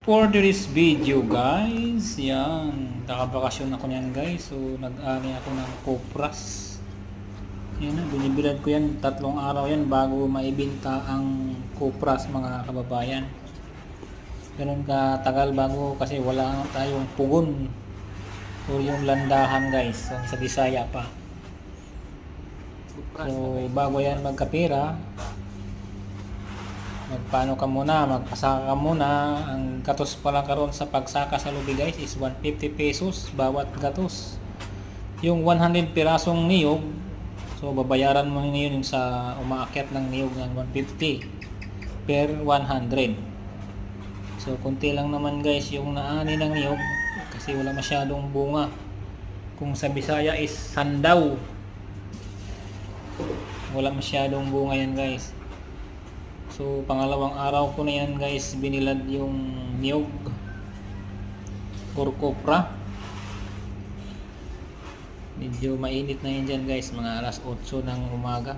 For this video guys, yan, nakabakasyon ako niyan guys. So nag-ani ako ng kopras. Yan na, binibilad ko yan 3 araw yan bago maibenta ang kopras mga kababayan. Ganun katagal bago kasi wala tayong pugon o yung landahan guys. So, sa Bisaya pa. So bago yan magkapira, magpaano ka muna, magpasaka ka muna. Ang gatos pala karon sa pagsaka sa lubi guys is 150 pesos bawat gatos. Yung 100 pirasong niyog, so babayaran mo yun sa umaakyat ng niyog ng 150 per 100. So konti lang naman guys yung naani ng niyog kasi wala masyadong bunga. Kung sa Bisaya is sandaw, wala masyadong bunga yan guys. So pangalawang araw ko na yan guys binilad yung niyog or kopra. Medyo mainit na yan dyan guys, mga alas 8 ng umaga.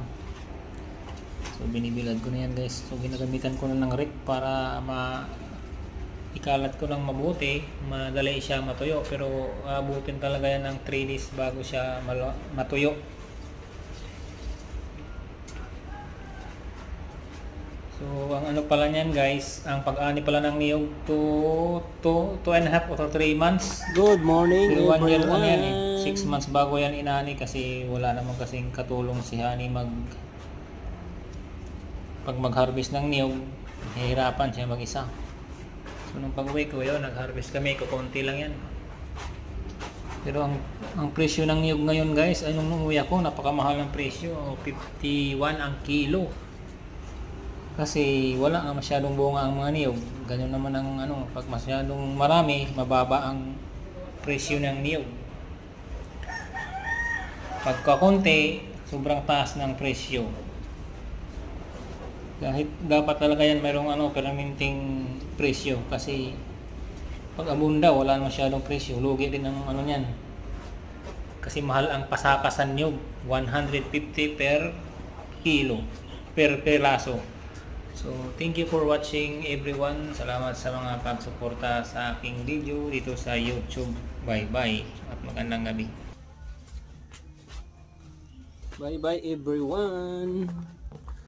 So binibilad ko na yan guys. So ginagamitan ko na ng rake para ikalat ko ng mabuti, madali siya matuyo. Pero abutin talaga yan ng 3 days bago siya matuyo. So ang ano pala niyan guys, ang pag-ani pala ng niyog 2.5 or 3 months. Good morning, Pero 1 year everyone. lang yan 6 months bago yan inani kasi wala naman kasing katulong si Hani pag mag-harvest ng niyog, nahihirapan siya mag-isa. So nung pag-uwi ko yun, nag-harvest kami, kukunti lang yan. Pero ang presyo ng niyog ngayon guys, ay nung umuwi ako, napakamahal ng presyo, 51 ang kilo. Kasi wala nga masyadong bunga ang mga niyog. Ganyan naman ang pag masyadong marami, mababa ang presyo ng niyog. Pagka konti, sobrang taas ng presyo. Kahit dapat talaga yan mayroong permanenteng presyo kasi pag abunda wala masyadong presyo, lugi din ang niyan. Kasi mahal ang pasakasan niyog, 150 per kilo, per peraso. So, thank you for watching everyone. Salamat sa mga pagsuporta sa aking video dito sa YouTube. Bye-bye at magandang gabi. Bye bye everyone.